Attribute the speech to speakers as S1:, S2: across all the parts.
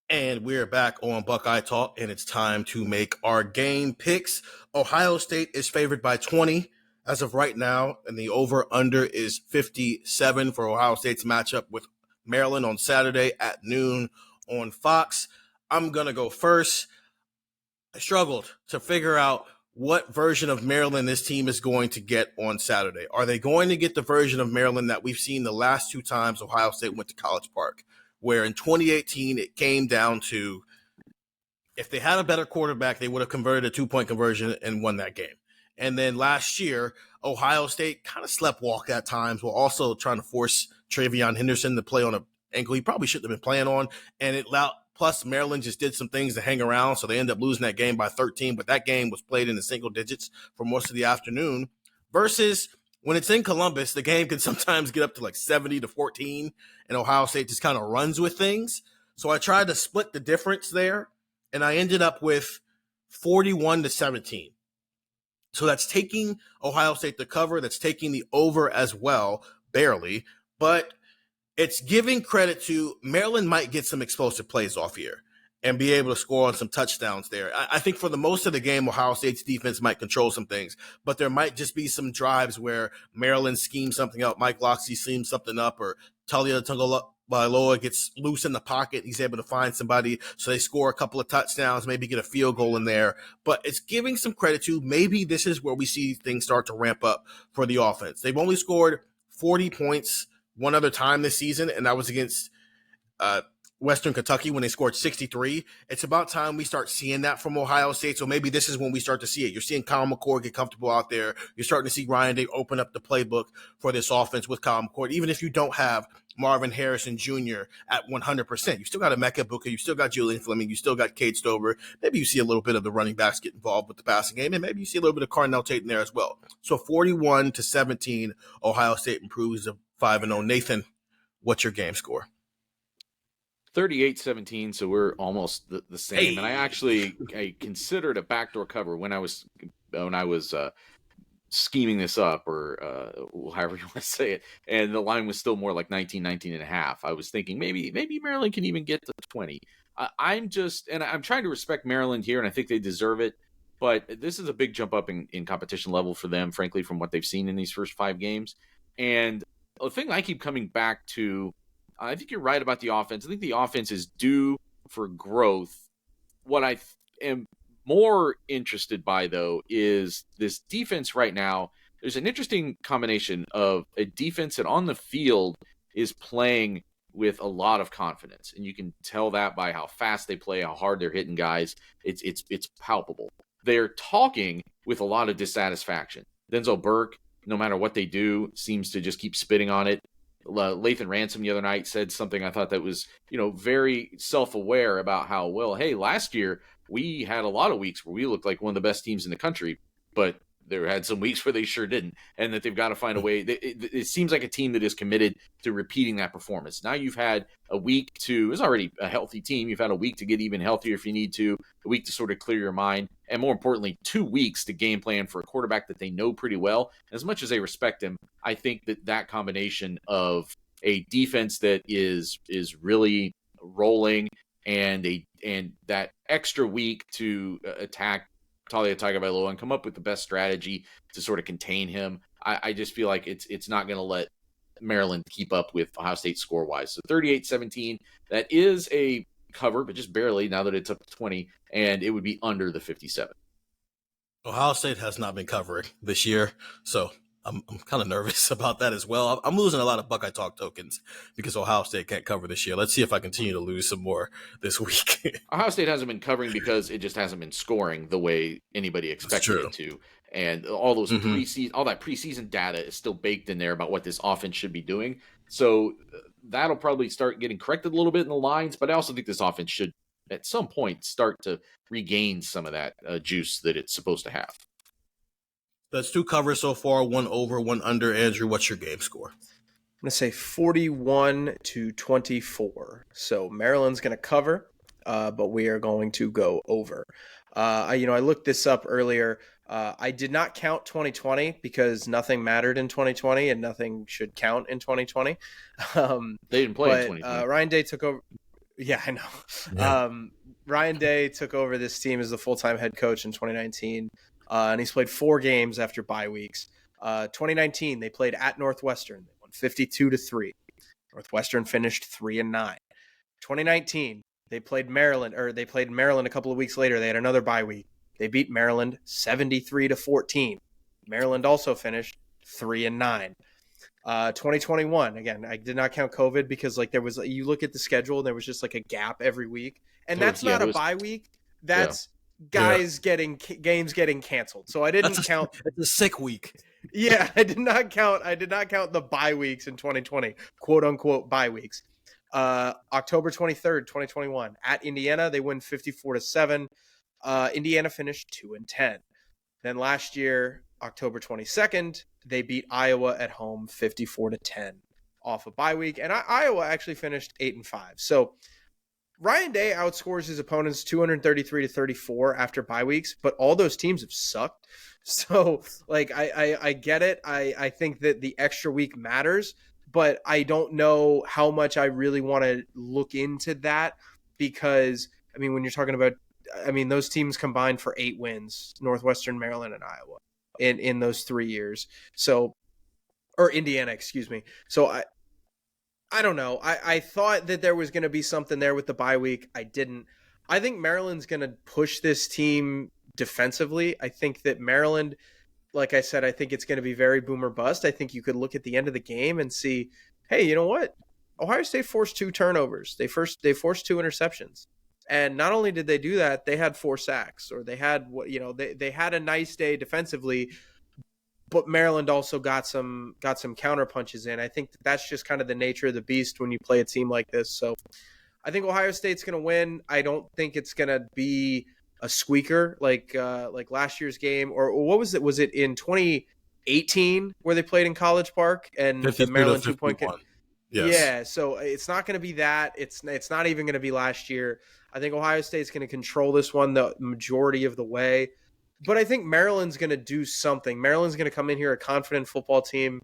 S1: And we're back on Buckeye Talk, and it's time to make our game picks. Ohio State is favored by 20 as of right now, and the over-under is 57 for Ohio State's matchup with Maryland on Saturday at noon on Fox. I'm going to go first. I struggled to figure out what version of Maryland this team is going to get on Saturday. Are they going to get the version of Maryland that we've seen the last two times Ohio State went to College Park, where in 2018 it came down to if they had a better quarterback, they would have converted a 2-point conversion and won that game. And then last year, Ohio State kind of sleptwalked at times while also trying to force Travion Henderson to play on an ankle he probably shouldn't have been playing on. And it allowed, plus Maryland just did some things to hang around, so they ended up losing that game by 13. But that game was played in the single digits for most of the afternoon. Versus when it's in Columbus, the game can sometimes get up to like 70-14, and Ohio State just kind of runs with things. So I tried to split the difference there, and I ended up with 41-17. So that's taking Ohio State to cover. That's taking the over as well, barely. But it's giving credit to Maryland might get some explosive plays off here and be able to score on some touchdowns there. I think for the most of the game, Ohio State's defense might control some things, but there might just be some drives where Maryland schemes something up, Mike Locksley schemes something up, or Talia Tagovailoa gets loose in the pocket. He's able to find somebody, so they score a couple of touchdowns, maybe get a field goal in there. But it's giving some credit to maybe this is where we see things start to ramp up for the offense. They've only scored 40 points one other time this season, and that was against Western Kentucky when they scored 63. It's about time we start seeing that from Ohio State. So maybe this is when we start to see it. You're seeing Kyle McCord get comfortable out there. You're starting to see Ryan Day open up the playbook for this offense with Kyle McCord. Even if you don't have Marvin Harrison Jr. at 100%, you still got Emeka Booker. You still got Julian Fleming. You still got Cade Stover. Maybe you see a little bit of the running backs get involved with the passing game, and maybe you see a little bit of Cardinal Tate in there as well. So 41-17, Ohio State improves to 5-0. Nathan, what's your game score?
S2: 38-17, so we're almost the same. Hey. And I considered a backdoor cover when I was scheming this up, or however you want to say it, and the line was still more like 19 and a half. I was thinking maybe Maryland can even get to 20. I'm trying to respect Maryland here, and I think they deserve it. But this is a big jump up in competition level for them, frankly, from what they've seen in these first 5 games. And the thing I keep coming back to, I think you're right about the offense. I think the offense is due for growth. What I am more interested by, though, is this defense right now. There's an interesting combination of a defense that on the field is playing with a lot of confidence. And you can tell that by how fast they play, how hard they're hitting guys. It's palpable. They're talking with a lot of dissatisfaction. Denzel Burke, no matter what they do, seems to just keep spitting on it. Lathan Ransom the other night said something I thought that was, very self-aware about how, well, hey, last year we had a lot of weeks where we looked like one of the best teams in the country, but there had some weeks where they sure didn't, and that they've got to find a way. It seems like a team that is committed to repeating that performance. Now you've had a week it's already a healthy team. You've had a week to get even healthier if you need to, a week to sort of clear your mind, and more importantly, 2 weeks to game plan for a quarterback that they know pretty well. As much as they respect him, I think that combination of a defense that is really rolling and that extra week to attack Talia Tagovailoa and come up with the best strategy to sort of contain him. I just feel like it's not going to let Maryland keep up with Ohio State score-wise. So 38-17, that is a cover, but just barely now that it's up to 20, and it would be under the 57.
S1: Ohio State has not been covering this year, so I'm kind of nervous about that as well. I'm losing a lot of Buckeye Talk tokens because Ohio State can't cover this year. Let's see if I continue to lose some more this week.
S2: Ohio State hasn't been covering because it just hasn't been scoring the way anybody expected it to. And all those all that preseason data is still baked in there about what this offense should be doing. So that'll probably start getting corrected a little bit in the lines, but I also think this offense should at some point start to regain some of that juice that it's supposed to have.
S1: That's 2 covers so far, 1 over, 1 under. Andrew, what's your game score?
S3: I'm going to say 41-24. So Maryland's going to cover, but we are going to go over. I looked this up earlier. I did not count 2020 because nothing mattered in 2020 and nothing should count in 2020.
S2: They didn't play in 2020.
S3: Ryan Day took over. Yeah, I know.
S1: Yeah.
S3: Ryan Day took over this team as the full-time head coach in 2019, and he's played 4 games after bye weeks. 2019, they played at Northwestern. They won 52-3. Northwestern finished 3-9. 2019, they played Maryland a couple of weeks later. They had another bye week. They beat Maryland 73-14. Maryland also finished 3-9. 2021, again, I did not count COVID because like you look at the schedule and there was just like a gap every week, and that's not a bye week. That's guys getting games getting canceled. So I didn't count.
S1: It's a sick week.
S3: Yeah, I did not count the bye weeks in 2020, quote unquote bye weeks. October 23rd, 2021, at Indiana, they win 54-7. Indiana finished 2-10. Then last year, October 22nd, they beat Iowa at home 54-10 off a bye week. And Iowa actually finished 8-5. So Ryan Day outscores his opponents 233-34 after bye weeks, but all those teams have sucked. So like I get it. I think that the extra week matters, but I don't know how much I really want to look into that because I mean when you're talking about those teams combined for 8 wins, Northwestern, Maryland, and Iowa in those 3 years. So, or Indiana, excuse me. So I don't know. I thought that there was going to be something there with the bye week. I didn't. I think Maryland's going to push this team defensively. I think that Maryland, like I said, I think it's going to be very boom or bust. I think you could look at the end of the game and see, hey, you know what? Ohio State forced 2 turnovers. They forced 2 interceptions. And not only did they do that, they had 4 sacks, or they had they had a nice day defensively, but Maryland also got some counter punches in. I think that's just kind of the nature of the beast when you play a team like this. So I think Ohio State's going to win. I don't think it's going to be a squeaker like last year's game, or what was it? Was it in 2018 where they played in College Park and the Maryland 2-point?
S1: Yes.
S3: Yeah, so it's not going to be that. It's not even going to be last year. I think Ohio State's going to control this one the majority of the way. But I think Maryland's going to do something. Maryland's going to come in here a confident football team.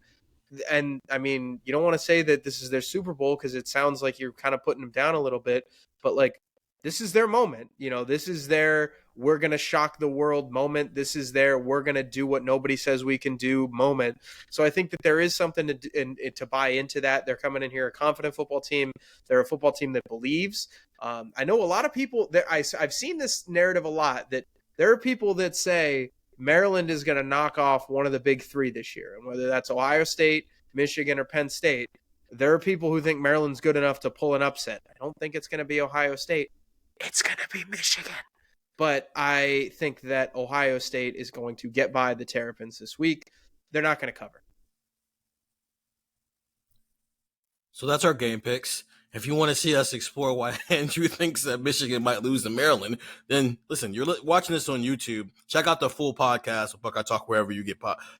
S3: And, I mean, you don't want to say that this is their Super Bowl because it sounds like you're kind of putting them down a little bit. But, like, this is their moment. This is their we're going to shock the world moment. This is their we're going to do what nobody says we can do moment. So I think that there is something to buy into that. They're coming in here a confident football team. They're a football team that believes. I know a lot of people – I've seen this narrative a lot that there are people that say Maryland is going to knock off one of the big 3 this year. And whether that's Ohio State, Michigan, or Penn State, there are people who think Maryland's good enough to pull an upset. I don't think it's going to be Ohio State. It's going to be Michigan. But I think that Ohio State is going to get by the Terrapins this week. They're not going to cover.
S1: So that's our game picks. If you want to see us explore why Andrew thinks that Michigan might lose to Maryland, then listen, you're watching this on YouTube. Check out the full podcast of Buckeye Talk wherever you get